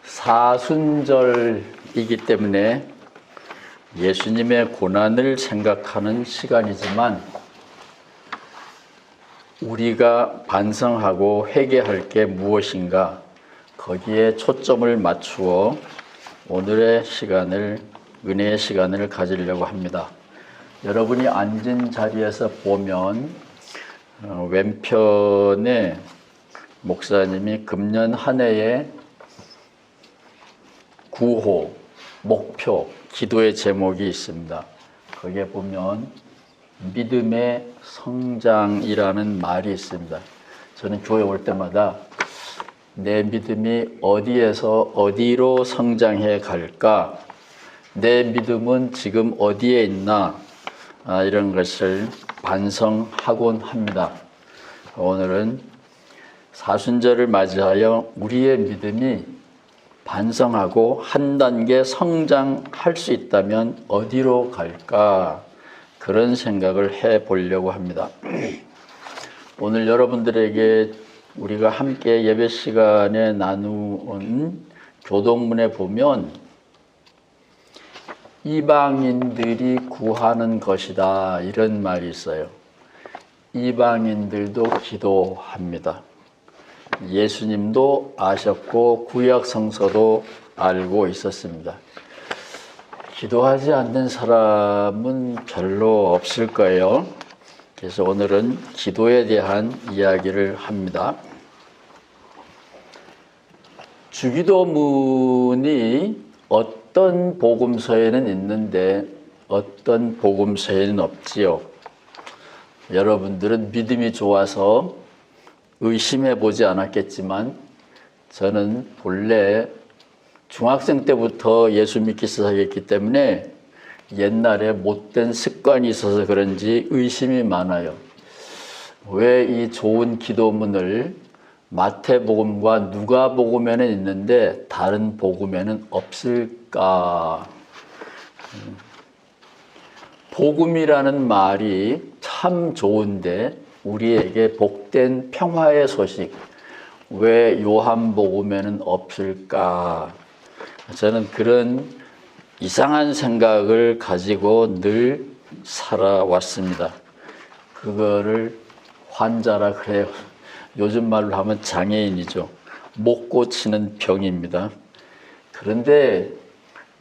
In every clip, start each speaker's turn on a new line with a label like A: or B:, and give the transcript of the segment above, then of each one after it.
A: 사순절이기 때문에 예수님의 고난을 생각하는 시간이지만 우리가 반성하고 회개할 게 무엇인가 거기에 초점을 맞추어 오늘의 시간을 은혜의 시간을 가지려고 합니다. 여러분이 앉은 자리에서 보면 왼편에 목사님이 금년 한 해의 구호, 목표, 기도의 제목이 있습니다. 거기에 보면 믿음의 성장이라는 말이 있습니다. 저는 교회 올 때마다 내 믿음이 어디에서 어디로 성장해 갈까? 내 믿음은 지금 어디에 있나? 이런 것을 반성하곤 합니다. 오늘은 사순절을 맞이하여 우리의 믿음이 반성하고 한 단계 성장할 수 있다면 어디로 갈까? 그런 생각을 해 보려고 합니다. 오늘 여러분들에게 우리가 함께 예배 시간에 나누은 교동문에 보면 이방인들이 구하는 것이다 이런 말이 있어요. 이방인들도 기도합니다. 예수님도 아셨고 구약 성서도 알고 있었습니다. 기도하지 않는 사람은 별로 없을 거예요. 그래서 오늘은 기도에 대한 이야기를 합니다. 주기도문이 어떤 복음서에는 있는데 어떤 복음서에는 없지요. 여러분들은 믿음이 좋아서 의심해 보지 않았겠지만 저는 본래 중학생 때부터 예수 믿기 시작했기 때문에 옛날에 못된 습관이 있어서 그런지 의심이 많아요. 왜 이 좋은 기도문을 마태복음과 누가복음에는 있는데 다른 복음에는 없을까? 복음이라는 말이 참 좋은데 우리에게 복된 평화의 소식 왜 요한복음에는 없을까? 저는 그런 이상한 생각을 가지고 늘 살아왔습니다. 그거를 환자라 그래요. 요즘 말로 하면 장애인이죠. 못 고치는 병입니다. 그런데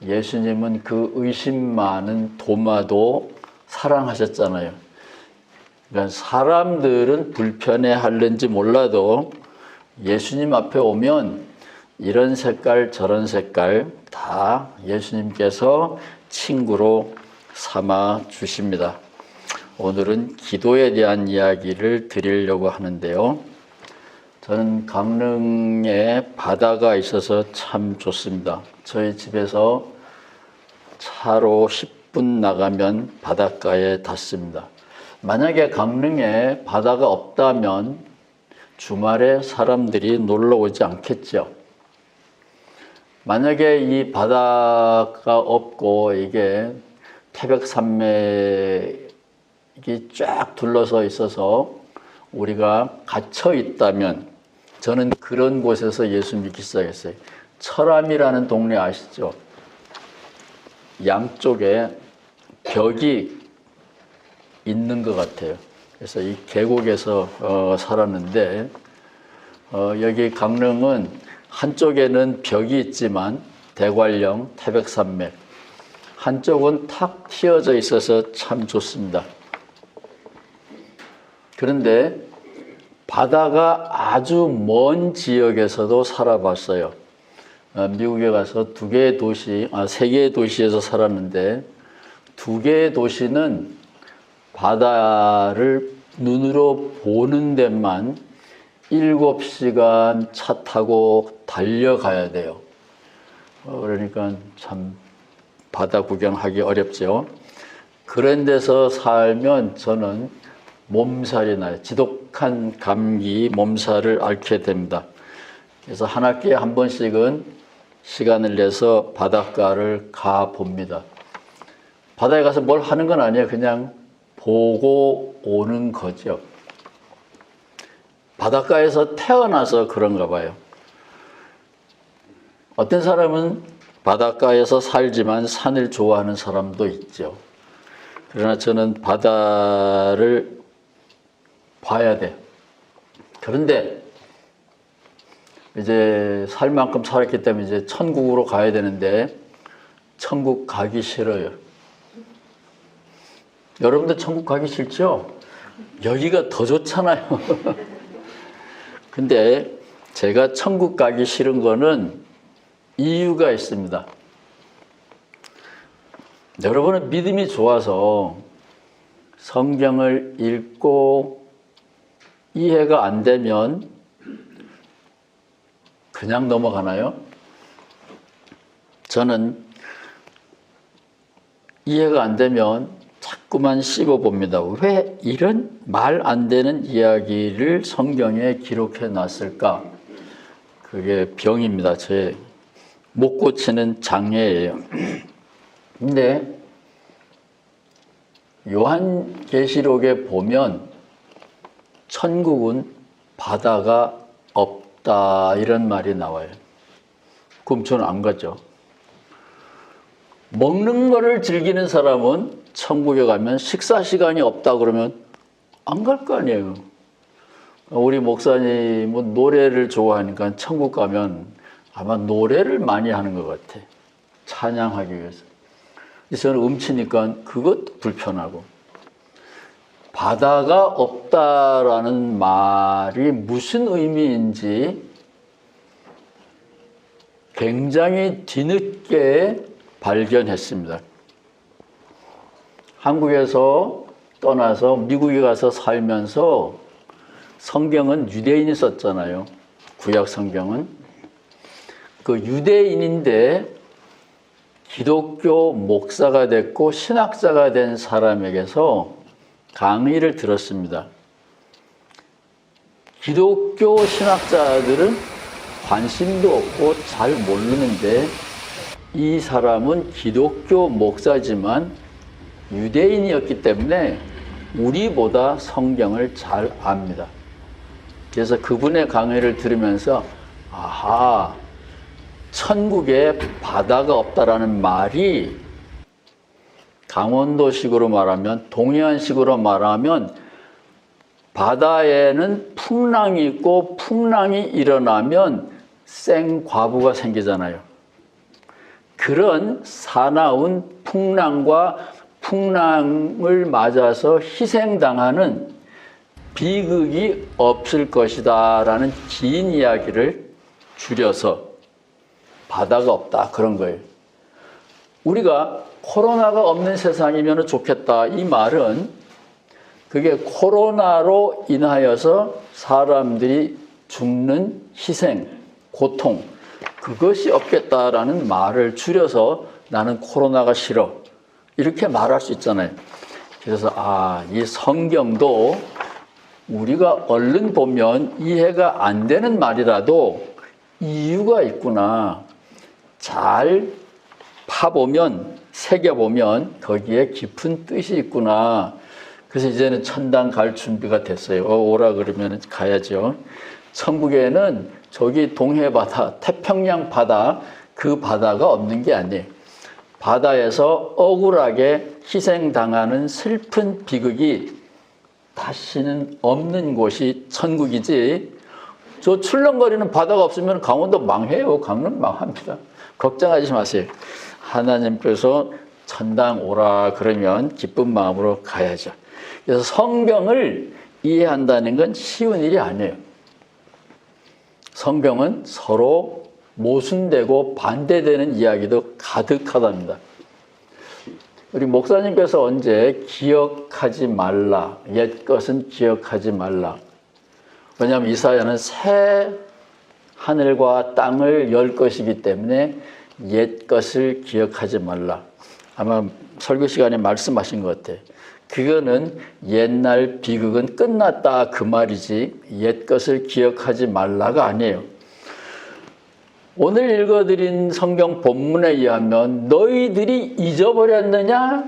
A: 예수님은 그 의심 많은 도마도 사랑하셨잖아요. 그러니까 사람들은 불편해하는지 몰라도 예수님 앞에 오면 이런 색깔 저런 색깔 다 예수님께서 친구로 삼아 주십니다. 오늘은 기도에 대한 이야기를 드리려고 하는데요. 저는 강릉에 바다가 있어서 참 좋습니다. 저희 집에서 차로 10분 나가면 바닷가에 닿습니다. 만약에 강릉에 바다가 없다면 주말에 사람들이 놀러 오지 않겠죠. 만약에 이 바다가 없고 이게 태백산맥이 쫙 둘러서 있어서 우리가 갇혀 있다면 저는 그런 곳에서 예수 믿기 시작했어요. 철암이라는 동네 아시죠? 양쪽에 벽이 있는 것 같아요. 그래서 이 계곡에서 살았는데 여기 강릉은 한쪽에는 벽이 있지만 대관령, 태백산맥 한쪽은 탁 튀어져 있어서 참 좋습니다. 그런데 바다가 아주 먼 지역에서도 살아봤어요. 미국에 가서 세 개의 도시에서 살았는데 두 개의 도시는 바다를 눈으로 보는 데만 7시간 차 타고 달려가야 돼요. 그러니까 참 바다 구경하기 어렵죠. 그런 데서 살면 저는 몸살이 나요. 지독한 감기, 몸살을 앓게 됩니다. 그래서 한 학기에 한 번씩은 시간을 내서 바닷가를 가 봅니다. 바다에 가서 뭘 하는 건 아니에요. 그냥 보고 오는 거죠. 바닷가에서 태어나서 그런가 봐요. 어떤 사람은 바닷가에서 살지만 산을 좋아하는 사람도 있죠. 그러나 저는 바다를 봐야 돼. 그런데 이제 살 만큼 살았기 때문에 이제 천국으로 가야 되는데 천국 가기 싫어요. 여러분들 천국 가기 싫죠? 여기가 더 좋잖아요. 근데 제가 천국 가기 싫은 거는 이유가 있습니다. 여러분은 믿음이 좋아서 성경을 읽고 이해가 안 되면 그냥 넘어가나요? 저는 이해가 안 되면 자꾸만 씹어봅니다. 왜 이런 말 안 되는 이야기를 성경에 기록해 놨을까? 그게 병입니다. 제 못 고치는 장애예요. 근데 요한계시록에 보면 천국은 바다가 없다 이런 말이 나와요. 그럼 저는 안 가죠. 먹는 거를 즐기는 사람은 천국에 가면 식사 시간이 없다 그러면 안 갈 거 아니에요. 우리 목사님은 노래를 좋아하니까 천국 가면 아마 노래를 많이 하는 것 같아. 찬양하기 위해서. 저는 음치니까 그것도 불편하고. 바다가 없다라는 말이 무슨 의미인지 굉장히 뒤늦게 발견했습니다. 한국에서 떠나서 미국에 가서 살면서 성경은 유대인이 썼잖아요. 구약 성경은. 그 유대인인데 기독교 목사가 됐고 신학자가 된 사람에게서 강의를 들었습니다. 기독교 신학자들은 관심도 없고 잘 모르는데 이 사람은 기독교 목사지만 유대인이었기 때문에 우리보다 성경을 잘 압니다. 그래서 그분의 강의를 들으면서 아하, 천국에 바다가 없다라는 말이 강원도식으로 말하면, 동해안식으로 말하면 바다에는 풍랑이 있고 풍랑이 일어나면 생과부가 생기잖아요. 그런 사나운 풍랑과 풍랑을 맞아서 희생당하는 비극이 없을 것이다 라는 긴 이야기를 줄여서 바다가 없다 그런 거예요. 우리가 코로나가 없는 세상이면 좋겠다 이 말은 그게 코로나로 인하여서 사람들이 죽는 희생, 고통 그것이 없겠다라는 말을 줄여서 나는 코로나가 싫어 이렇게 말할 수 있잖아요. 그래서 이 성경도 우리가 얼른 보면 이해가 안 되는 말이라도 이유가 있구나. 잘 파보면, 새겨보면 거기에 깊은 뜻이 있구나. 그래서 이제는 천당 갈 준비가 됐어요. 오라 그러면 가야죠. 천국에는 저기 동해 바다, 태평양 바다, 그 바다가 없는 게 아니에요. 바다에서 억울하게 희생당하는 슬픈 비극이 다시는 없는 곳이 천국이지. 저 출렁거리는 바다가 없으면 강원도 망해요. 강릉 망합니다. 걱정하지 마세요. 하나님께서 천당 오라 그러면 기쁜 마음으로 가야죠. 그래서 성경을 이해한다는 건 쉬운 일이 아니에요. 성경은 서로 모순되고 반대되는 이야기도 가득하답니다. 우리 목사님께서 언제 기억하지 말라, 옛 것은 기억하지 말라. 왜냐하면 이사야는 새 하늘과 땅을 열 것이기 때문에 옛 것을 기억하지 말라. 아마 설교 시간에 말씀하신 것 같아요. 그거는 옛날 비극은 끝났다 그 말이지 옛 것을 기억하지 말라가 아니에요. 오늘 읽어드린 성경 본문에 의하면 너희들이 잊어버렸느냐?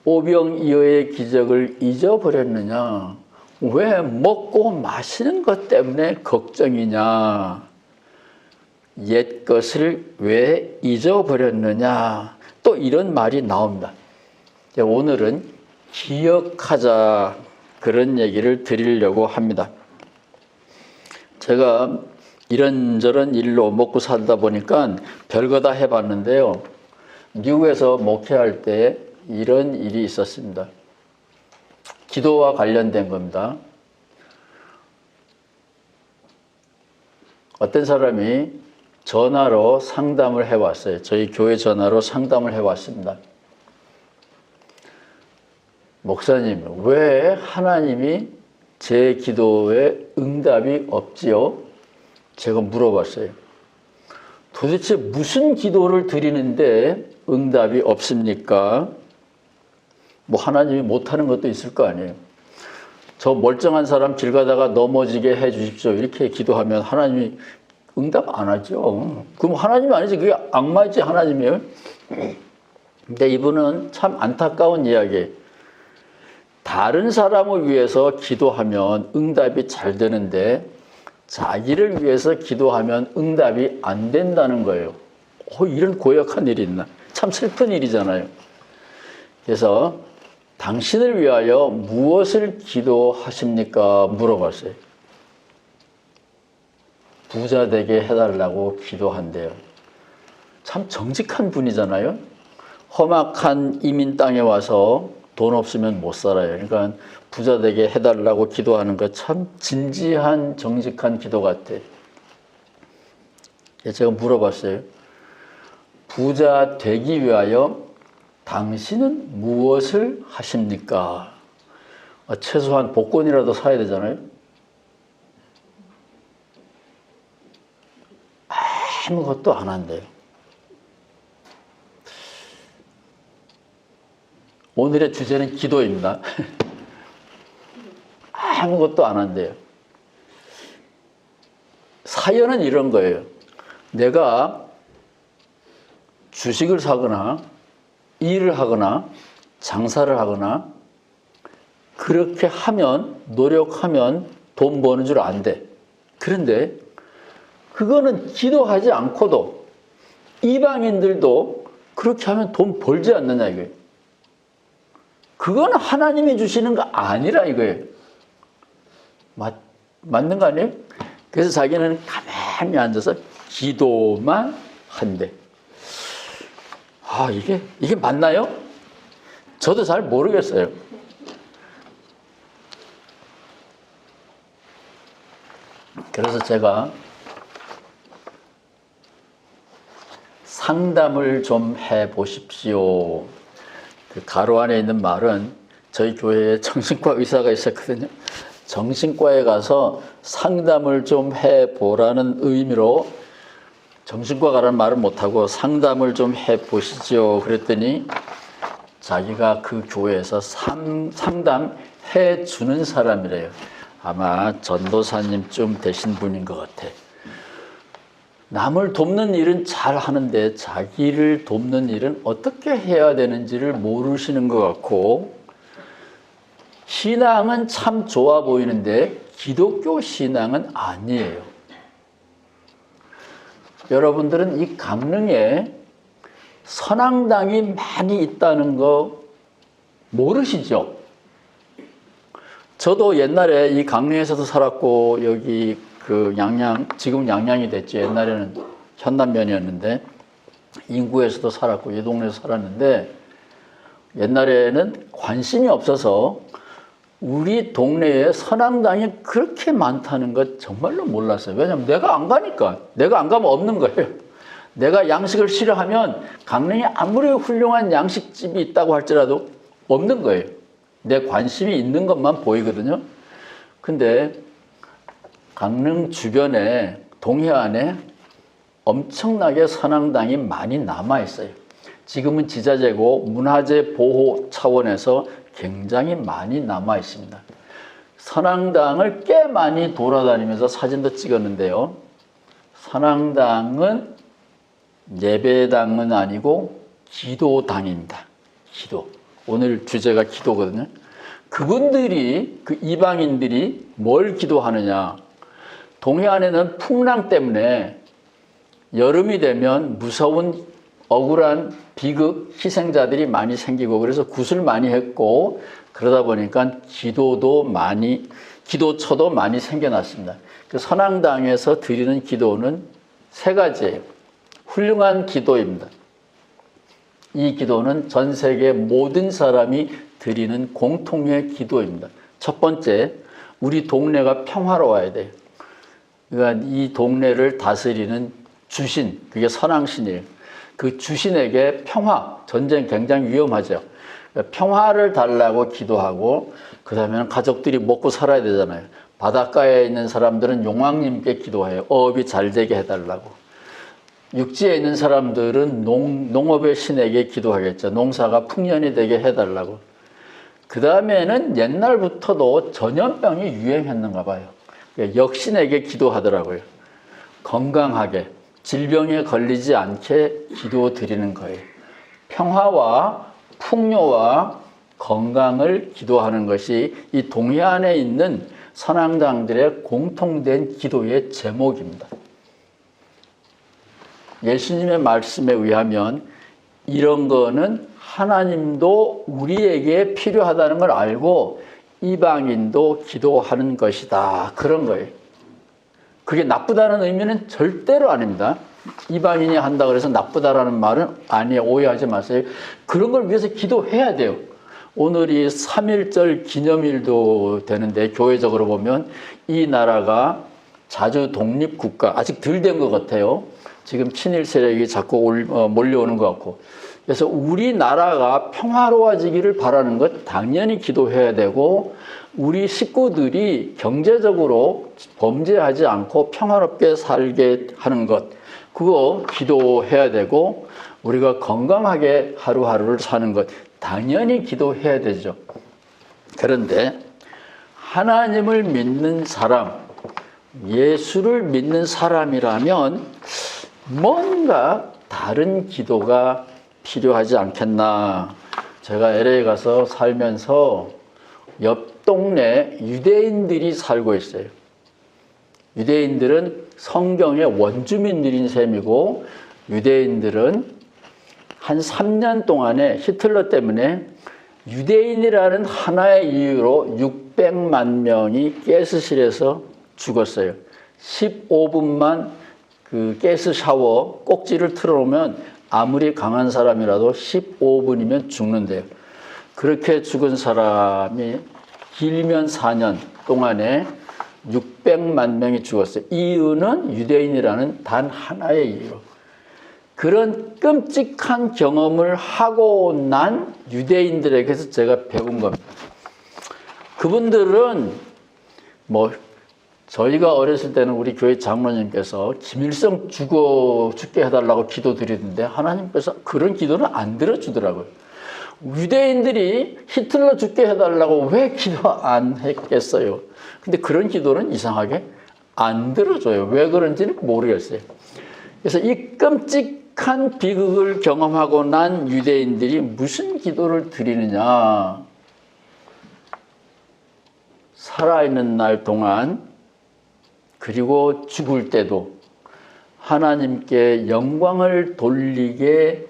A: 오병이어의 기적을 잊어버렸느냐? 왜 먹고 마시는 것 때문에 걱정이냐? 옛 것을 왜 잊어버렸느냐? 또 이런 말이 나옵니다. 오늘은 기억하자, 그런 얘기를 드리려고 합니다. 제가 이런저런 일로 먹고 살다 보니까 별거 다 해봤는데요. 미국에서 목회할 때 이런 일이 있었습니다. 기도와 관련된 겁니다. 어떤 사람이 전화로 상담을 해왔어요. 저희 교회 전화로 상담을 해왔습니다. 목사님, 왜 하나님이 제 기도에 응답이 없지요? 제가 물어봤어요. 도대체 무슨 기도를 드리는데 응답이 없습니까? 뭐 하나님이 못하는 것도 있을 거 아니에요. 저 멀쩡한 사람 길 가다가 넘어지게 해 주십시오. 이렇게 기도하면 하나님이 응답 안 하죠. 그럼 하나님이 아니지. 그게 악마이지 하나님이에요. 근데 이분은 참 안타까운 이야기예요. 다른 사람을 위해서 기도하면 응답이 잘 되는데 자기를 위해서 기도하면 응답이 안 된다는 거예요. 이런 고역한 일이 있나? 참 슬픈 일이잖아요. 그래서 당신을 위하여 무엇을 기도하십니까? 물어봤어요. 부자 되게 해달라고 기도한대요. 참 정직한 분이잖아요. 험악한 이민 땅에 와서 돈 없으면 못 살아요. 그러니까 부자 되게 해달라고 기도하는 거 참 진지한 정직한 기도 같아요. 제가 물어봤어요. 부자 되기 위하여 당신은 무엇을 하십니까? 최소한 복권이라도 사야 되잖아요. 아무것도 안 한대요. 오늘의 주제는 기도입니다. 아무것도 안 한대요. 사연은 이런 거예요. 내가 주식을 사거나 일을 하거나 장사를 하거나 그렇게 하면, 노력하면 돈 버는 줄 안대. 그런데 그거는 기도하지 않고도 이방인들도 그렇게 하면 돈 벌지 않느냐 이거예요. 그건 하나님이 주시는 거 아니라 이거예요. 맞는 거 아니에요? 그래서 자기는 가만히 앉아서 기도만 한대. 이게 맞나요? 저도 잘 모르겠어요. 그래서 제가 상담을 좀 해 보십시오. 그 가로 안에 있는 말은 저희 교회에 정신과 의사가 있었거든요. 정신과에 가서 상담을 좀 해보라는 의미로 정신과 가라는 말은 못하고 상담을 좀 해보시죠. 그랬더니 자기가 그 교회에서 상담해 주는 사람이래요. 아마 전도사님쯤 되신 분인 것 같아. 남을 돕는 일은 잘 하는데 자기를 돕는 일은 어떻게 해야 되는지를 모르시는 것 같고, 신앙은 참 좋아 보이는데 기독교 신앙은 아니에요. 여러분들은 이 강릉에 선앙당이 많이 있다는 거 모르시죠? 저도 옛날에 이 강릉에서도 살았고, 여기 그 지금 양양이 됐죠. 옛날에는 현남면이었는데 인구에서도 살았고 이 동네에서 살았는데, 옛날에는 관심이 없어서 우리 동네에 선앙당이 그렇게 많다는 것 정말로 몰랐어요. 왜냐하면 내가 안 가니까. 내가 안 가면 없는 거예요. 내가 양식을 싫어하면 강릉에 아무리 훌륭한 양식집이 있다고 할지라도 없는 거예요. 내 관심이 있는 것만 보이거든요. 근데 강릉 주변에, 동해안에 엄청나게 선앙당이 많이 남아 있어요. 지금은 지자재고 문화재 보호 차원에서 굉장히 많이 남아 있습니다. 선앙당을 꽤 많이 돌아다니면서 사진도 찍었는데요. 선앙당은 예배당은 아니고 기도당입니다. 기도. 오늘 주제가 기도거든요. 그분들이, 그 이방인들이 뭘 기도하느냐. 동해안에는 풍랑 때문에 여름이 되면 무서운 억울한 비극, 희생자들이 많이 생기고 그래서 굿을 많이 했고 그러다 보니까 기도처도 많이 생겨났습니다. 그 선앙당에서 드리는 기도는 세 가지예요. 훌륭한 기도입니다. 이 기도는 전 세계 모든 사람이 드리는 공통의 기도입니다. 첫 번째, 우리 동네가 평화로워야 돼요. 그러니까 이 동네를 다스리는 주신, 그게 선왕신이에요. 그 주신에게 평화, 전쟁 굉장히 위험하죠. 그러니까 평화를 달라고 기도하고 그 다음에는 가족들이 먹고 살아야 되잖아요. 바닷가에 있는 사람들은 용왕님께 기도해요. 어업이 잘 되게 해달라고. 육지에 있는 사람들은 농업의 신에게 기도하겠죠. 농사가 풍년이 되게 해달라고. 그 다음에는 옛날부터도 전염병이 유행했는가 봐요. 역신에게 기도하더라고요. 건강하게, 질병에 걸리지 않게 기도 드리는 거예요. 평화와 풍요와 건강을 기도하는 것이 이 동해안에 있는 선앙당들의 공통된 기도의 제목입니다. 예수님의 말씀에 의하면 이런 거는 하나님도 우리에게 필요하다는 걸 알고 이방인도 기도하는 것이다. 그런 거예요. 그게 나쁘다는 의미는 절대로 아닙니다. 이방인이 한다고 해서 나쁘다라는 말은 아니에요. 오해하지 마세요. 그런 걸 위해서 기도해야 돼요. 오늘이 3.1절 기념일도 되는데 교회적으로 보면 이 나라가 자주 독립국가, 아직 덜 된 것 같아요. 지금 친일 세력이 자꾸 몰려오는 것 같고. 그래서 우리나라가 평화로워지기를 바라는 것 당연히 기도해야 되고 우리 식구들이 경제적으로 범죄하지 않고 평화롭게 살게 하는 것 그거 기도해야 되고 우리가 건강하게 하루하루를 사는 것 당연히 기도해야 되죠. 그런데 하나님을 믿는 사람, 예수를 믿는 사람이라면 뭔가 다른 기도가 필요하지 않겠나. 제가 LA 가서 살면서 옆 동네 유대인들이 살고 있어요. 유대인들은 성경의 원주민들인 셈이고 유대인들은 한 3년 동안에 히틀러 때문에 유대인이라는 하나의 이유로 600만 명이 가스실에서 죽었어요. 15분만 그 가스 샤워 꼭지를 틀어놓으면 아무리 강한 사람이라도 15분이면 죽는데요. 그렇게 죽은 사람이 길면 4년 동안에 600만 명이 죽었어요. 이유는 유대인이라는 단 하나의 이유로. 그런 끔찍한 경험을 하고 난 유대인들에게서 제가 배운 겁니다. 그분들은 저희가 어렸을 때는 우리 교회 장로님께서 김일성 죽게 해달라고 기도드리는데 하나님께서 그런 기도는 안 들어주더라고요. 유대인들이 히틀러 죽게 해달라고 왜 기도 안 했겠어요? 근데 그런 기도는 이상하게 안 들어줘요. 왜 그런지는 모르겠어요. 그래서 이 끔찍한 비극을 경험하고 난 유대인들이 무슨 기도를 드리느냐. 살아있는 날 동안 그리고 죽을 때도 하나님께 영광을 돌리게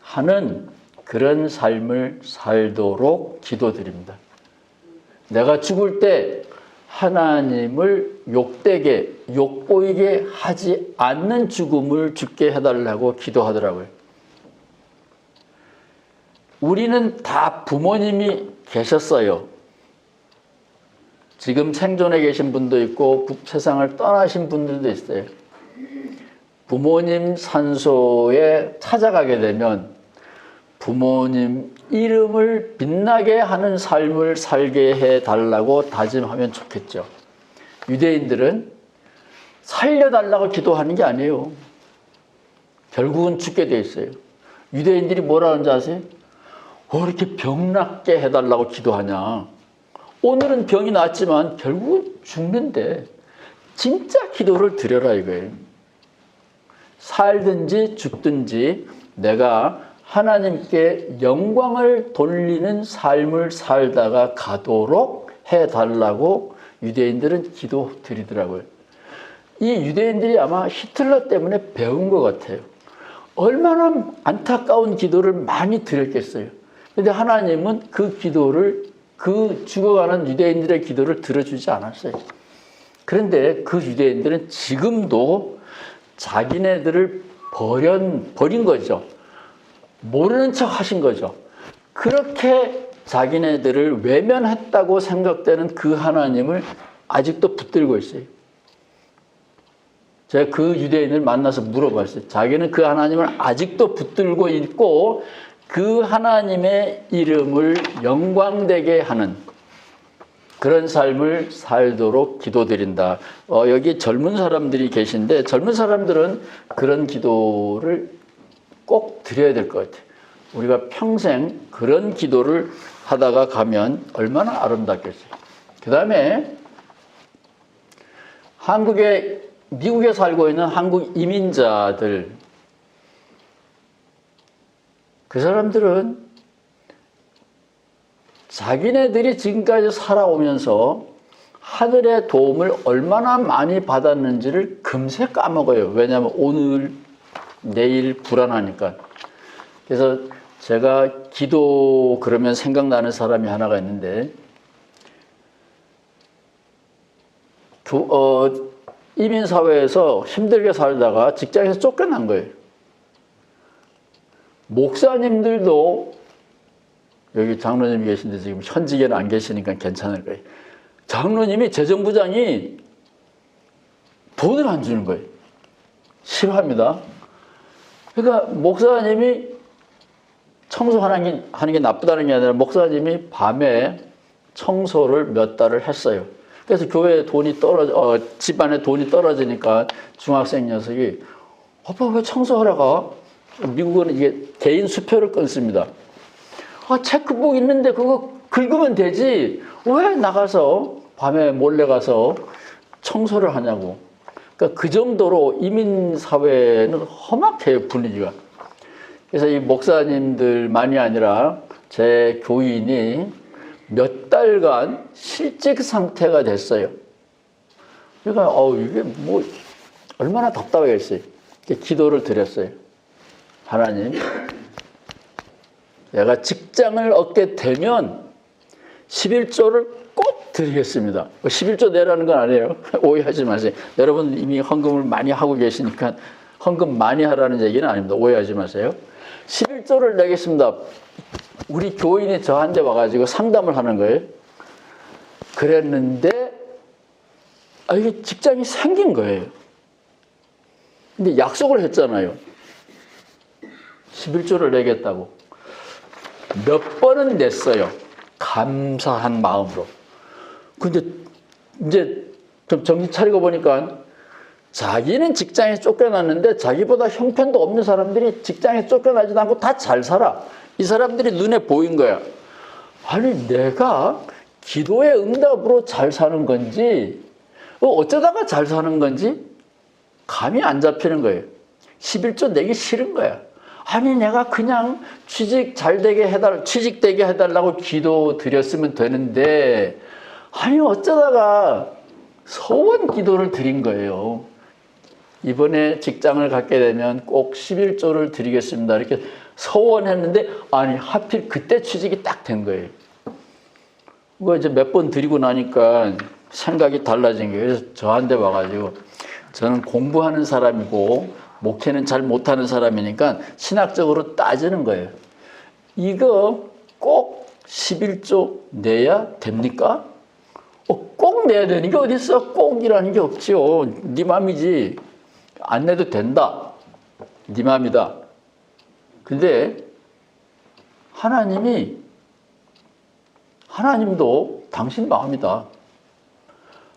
A: 하는 그런 삶을 살도록 기도드립니다. 내가 죽을 때 하나님을 욕되게, 욕보이게 하지 않는 죽음을 죽게 해달라고 기도하더라고요. 우리는 다 부모님이 계셨어요. 지금 생존해 계신 분도 있고 세상을 떠나신 분들도 있어요. 부모님 산소에 찾아가게 되면 부모님 이름을 빛나게 하는 삶을 살게 해달라고 다짐하면 좋겠죠. 유대인들은 살려달라고 기도하는 게 아니에요. 결국은 죽게 돼 있어요. 유대인들이 뭐라 하는지 아세요? 왜 이렇게 병 낫게 해달라고 기도하냐. 오늘은 병이 낫지만 결국은 죽는데 진짜 기도를 드려라 이거예요. 살든지 죽든지 내가 하나님께 영광을 돌리는 삶을 살다가 가도록 해달라고 유대인들은 기도 드리더라고요. 이 유대인들이 아마 히틀러 때문에 배운 것 같아요. 얼마나 안타까운 기도를 많이 드렸겠어요. 그런데 하나님은 그 기도를, 그 죽어가는 유대인들의 기도를 들어주지 않았어요. 그런데 그 유대인들은 지금도 자기네들을 버린 거죠. 모르는 척 하신 거죠. 그렇게 자기네들을 외면했다고 생각되는 그 하나님을 아직도 붙들고 있어요. 제가 그 유대인을 만나서 물어봤어요. 자기는 그 하나님을 아직도 붙들고 있고 그 하나님의 이름을 영광되게 하는 그런 삶을 살도록 기도드린다. 여기 젊은 사람들이 계신데 젊은 사람들은 그런 기도를 꼭 드려야 될 것 같아요. 우리가 평생 그런 기도를 하다가 가면 얼마나 아름답겠어요. 그 다음에 미국에 살고 있는 한국 이민자들, 그 사람들은 자기네들이 지금까지 살아오면서 하늘의 도움을 얼마나 많이 받았는지를 금세 까먹어요. 왜냐하면 오늘, 내일 불안하니까. 그래서 제가 기도 그러면 생각나는 사람이 하나가 있는데, 이민사회에서 힘들게 살다가 직장에서 쫓겨난 거예요. 목사님들도, 여기 장로님이 계신데 지금 현직에는 안 계시니까 괜찮을 거예요. 장로님이 재정부장이 돈을 안 주는 거예요. 싫어합니다. 그러니까 목사님이 청소하는 게 나쁘다는 게 아니라 목사님이 밤에 청소를 몇 달을 했어요. 그래서 교회에 집안에 돈이 떨어지니까 중학생 녀석이 오빠 왜 청소하러 가? 미국은 이게 개인 수표를 끊습니다. 체크북 있는데 그거 긁으면 되지. 왜 나가서 밤에 몰래 가서 청소를 하냐고. 그러니까 그 정도로 이민사회는 험악해요, 분위기가. 그래서 이 목사님들만이 아니라 제 교인이 몇 달간 실직 상태가 됐어요. 그러니까 이게 뭐 얼마나 답답하겠어요. 기도를 드렸어요. 하나님, 내가 직장을 얻게 되면 11조를 꼭 드리겠습니다. 11조 내라는 건 아니에요. 오해하지 마세요. 여러분 이미 헌금을 많이 하고 계시니까 헌금 많이 하라는 얘기는 아닙니다. 오해하지 마세요. 11조를 내겠습니다. 우리 교인이 저한테 와가지고 상담을 하는 거예요. 그랬는데 이게 직장이 생긴 거예요. 근데 약속을 했잖아요. 11조를 내겠다고. 몇 번은 냈어요. 감사한 마음으로. 근데 이제 좀 정신 차리고 보니까 자기는 직장에 쫓겨났는데 자기보다 형편도 없는 사람들이 직장에 쫓겨나지도 않고 다 잘 살아. 이 사람들이 눈에 보인 거야. 아니 내가 기도의 응답으로 잘 사는 건지 어쩌다가 잘 사는 건지 감이 안 잡히는 거예요. 11조 내기 싫은 거야. 아니 내가 그냥 취직되게 해달라고 기도 드렸으면 되는데 아니 어쩌다가 소원 기도를 드린 거예요. 이번에 직장을 갖게 되면 꼭 11조를 드리겠습니다. 이렇게 소원했는데 아니 하필 그때 취직이 딱 된 거예요. 그거 이제 몇 번 드리고 나니까 생각이 달라진 거예요. 그래서 저한테 와가지고 저는 공부하는 사람이고 목회는 잘 못하는 사람이니까 신학적으로 따지는 거예요. 이거 꼭 11조 내야 됩니까? 꼭 내야 되는 게 어디 있어? 꼭이라는 게 없지요. 네 맘이지. 안 내도 된다. 네 맘이다. 근데 하나님도 당신 마음이다.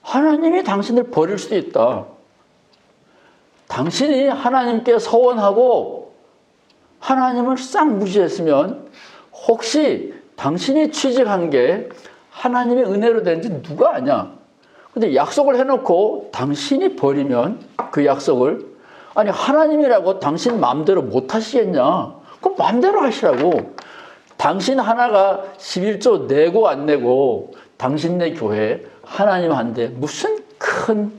A: 하나님이 당신을 버릴 수도 있다. 당신이 하나님께 서원하고 하나님을 싹 무시했으면 혹시 당신이 취직한 게 하나님의 은혜로 된지 누가 아냐? 근데 약속을 해놓고 당신이 버리면 그 약속을 아니 하나님이라고 당신 마음대로 못 하시겠냐? 그럼 마음대로 하시라고. 당신 하나가 11조 내고 안 내고 당신네 교회 하나님한테 무슨 큰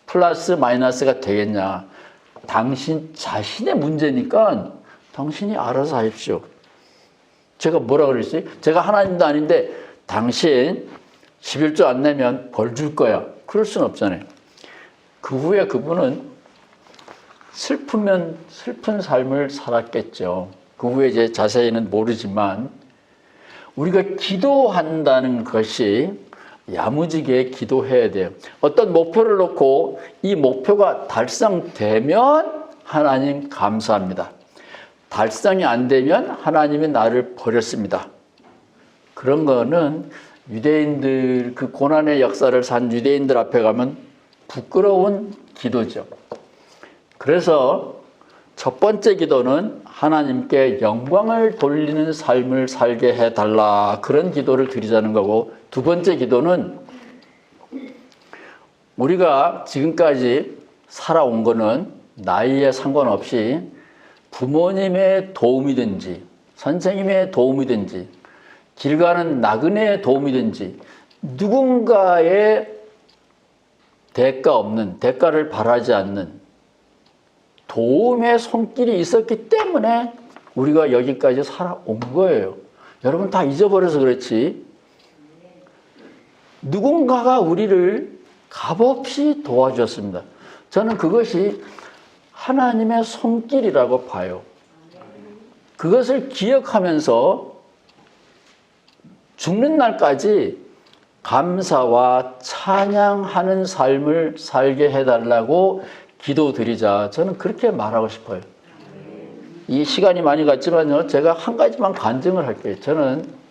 A: 플러스 마이너스가 되겠냐. 당신 자신의 문제니까 당신이 알아서 하십시오. 제가 뭐라 그랬어요? 제가 하나님도 아닌데 당신 11조 안 내면 벌 줄 거야. 그럴 수는 없잖아요. 그 후에 그분은 슬프면 슬픈 삶을 살았겠죠. 그 후에 이제 자세히는 모르지만 우리가 기도한다는 것이 야무지게 기도해야 돼요. 어떤 목표를 놓고 이 목표가 달성되면 하나님 감사합니다. 달성이 안 되면 하나님이 나를 버렸습니다. 그런 거는 유대인들, 그 고난의 역사를 산 유대인들 앞에 가면 부끄러운 기도죠. 그래서 첫 번째 기도는 하나님께 영광을 돌리는 삶을 살게 해달라. 그런 기도를 드리자는 거고, 두 번째 기도는 우리가 지금까지 살아온 거는 나이에 상관없이 부모님의 도움이든지 선생님의 도움이든지 길 가는 나그네의 도움이든지 누군가의 대가 없는, 대가를 바라지 않는 도움의 손길이 있었기 때문에 우리가 여기까지 살아온 거예요. 여러분 다 잊어버려서 그렇지. 누군가가 우리를 값없이 도와주었습니다. 저는 그것이 하나님의 손길이라고 봐요. 그것을 기억하면서 죽는 날까지 감사와 찬양하는 삶을 살게 해달라고 기도드리자. 저는 그렇게 말하고 싶어요. 이 시간이 많이 갔지만요. 제가 한 가지만 간증을 할게요. 저는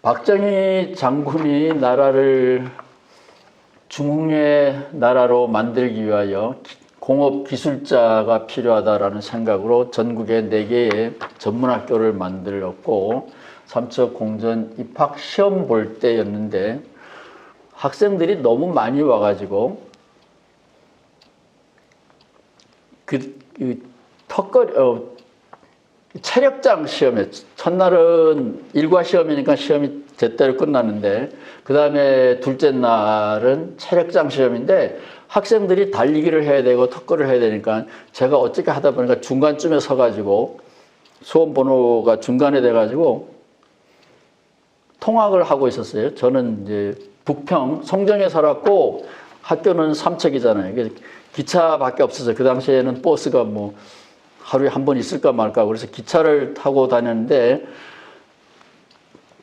A: 박정희 장군이 나라를 중흥의 나라로 만들기 위하여 공업기술자가 필요하다라는 생각으로 전국에 4개의 전문학교를 만들었고 삼척공전 입학 시험 볼 때였는데 학생들이 너무 많이 와가지고 체력장 시험에 첫날은 일과 시험이니까 시험이 제때로 끝났는데 그 다음에 둘째 날은 체력장 시험인데 학생들이 달리기를 해야 되고 턱걸이를 해야 되니까 제가 어떻게 하다 보니까 중간쯤에 서가지고 수험 번호가 중간에 돼가지고 통학을 하고 있었어요. 저는 이제 북평 송정에 살았고 학교는 삼척이잖아요. 기차밖에 없었어요. 그 당시에는 버스가 뭐 하루에 한 번 있을까 말까. 그래서 기차를 타고 다녔는데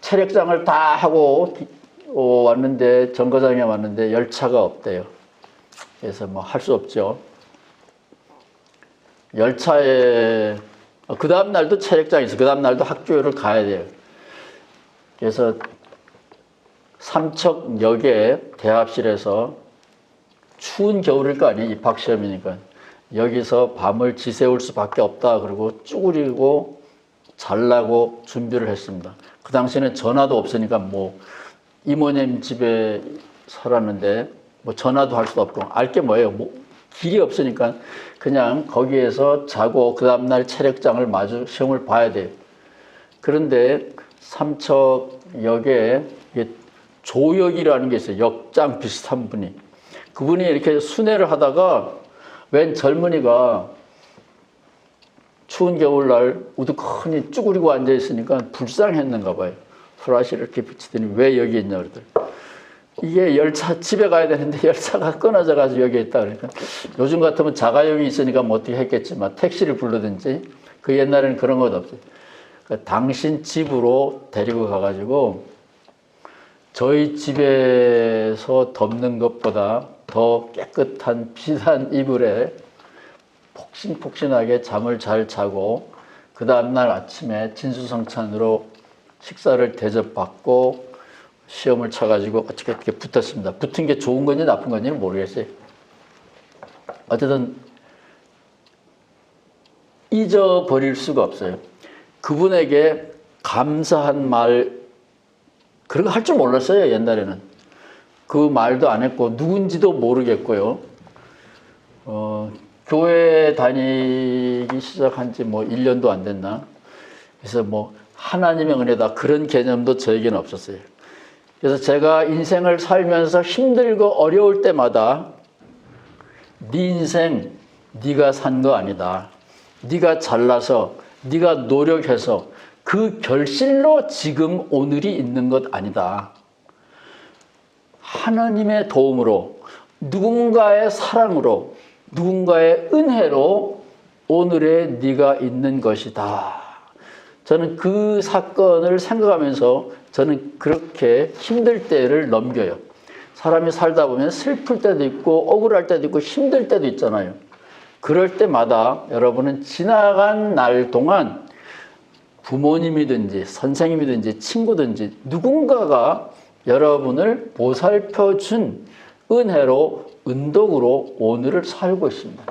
A: 체력장을 다 하고 왔는데 정거장에 왔는데 열차가 없대요. 그래서 뭐 할 수 없죠. 열차에 그 다음 날도 체력장이 있어요. 그 다음 날도 학교를 가야 돼요. 그래서 삼척역에 대합실에서 추운 겨울일 거 아니에요. 입학시험이니까. 여기서 밤을 지새울 수밖에 없다. 그리고 쭈그리고 자려고 준비를 했습니다. 그 당시에는 전화도 없으니까 뭐 이모님 집에 살았는데 뭐 전화도 할 수도 없고 알 게 뭐예요. 뭐 길이 없으니까 그냥 거기에서 자고 그 다음날 체력장을 마주 시험을 봐야 돼요. 그런데 삼척역에 조역이라는 게 있어요. 역장 비슷한 분이. 그분이 이렇게 순회를 하다가 웬 젊은이가 추운 겨울날 우두커니 쭈그리고 앉아있으니까 불쌍했는가 봐요. 프라시를 이렇게 비치더니 왜 여기 있냐 그러더니 이게 열차 집에 가야 되는데 열차가 끊어져가지고 여기 있다 그러니까 요즘 같으면 자가용이 있으니까 뭐 어떻게 했겠지만 택시를 부르든지 그 옛날에는 그런 것 없어요. 그러니까 당신 집으로 데리고 가가지고 저희 집에서 덮는 것보다 더 깨끗한 비싼 이불에 폭신폭신하게 잠을 잘 자고 그 다음날 아침에 진수성찬으로 식사를 대접받고 시험을 쳐가지고 어떻게 붙었습니다. 붙은 게 좋은 건지 나쁜 건지는 모르겠어요. 어쨌든 잊어버릴 수가 없어요. 그분에게 감사한 말 그런 거 할 줄 몰랐어요. 옛날에는. 그 말도 안 했고 누군지도 모르겠고요. 교회 다니기 시작한 지 뭐 1년도 안 됐나? 그래서 뭐 하나님의 은혜다 그런 개념도 저에게는 없었어요. 그래서 제가 인생을 살면서 힘들고 어려울 때마다 네 인생 네가 산 거 아니다. 네가 잘나서 네가 노력해서 그 결실로 지금 오늘이 있는 것 아니다. 하나님의 도움으로 누군가의 사랑으로 누군가의 은혜로 오늘의 네가 있는 것이다. 저는 그 사건을 생각하면서 저는 그렇게 힘들 때를 넘겨요. 사람이 살다 보면 슬플 때도 있고 억울할 때도 있고 힘들 때도 있잖아요. 그럴 때마다 여러분은 지나간 날 동안 부모님이든지 선생님이든지 친구든지 누군가가 여러분을 보살펴 준 은혜로 은덕으로 오늘을 살고 있습니다.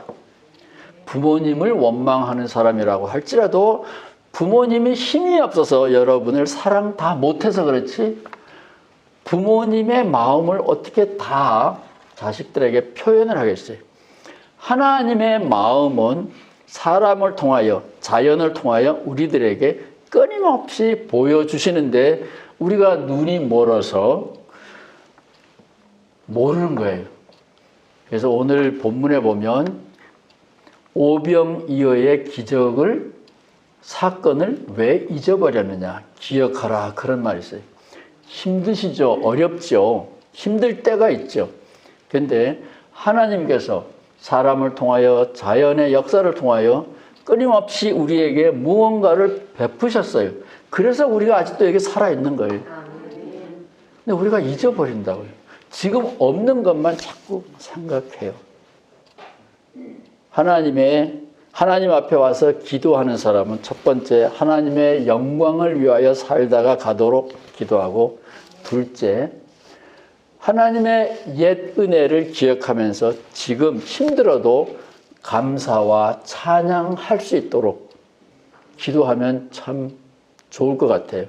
A: 부모님을 원망하는 사람이라고 할지라도 부모님이 힘이 없어서 여러분을 사랑 다 못해서 그렇지 부모님의 마음을 어떻게 다 자식들에게 표현을 하겠어요. 하나님의 마음은 사람을 통하여 자연을 통하여 우리들에게 끊임없이 보여주시는데 우리가 눈이 멀어서 모르는 거예요. 그래서 오늘 본문에 보면 오병이어의 기적을 사건을 왜 잊어버렸느냐 기억하라 그런 말이 있어요. 힘드시죠? 어렵죠? 힘들 때가 있죠. 그런데 하나님께서 사람을 통하여 자연의 역사를 통하여 끊임없이 우리에게 무언가를 베푸셨어요. 그래서 우리가 아직도 여기 살아있는 거예요. 근데 우리가 잊어버린다고요. 지금 없는 것만 자꾸 생각해요. 하나님 앞에 와서 기도하는 사람은 첫 번째 하나님의 영광을 위하여 살다가 가도록 기도하고 둘째 하나님의 옛 은혜를 기억하면서 지금 힘들어도 감사와 찬양할 수 있도록 기도하면 참 좋을 것 같아요.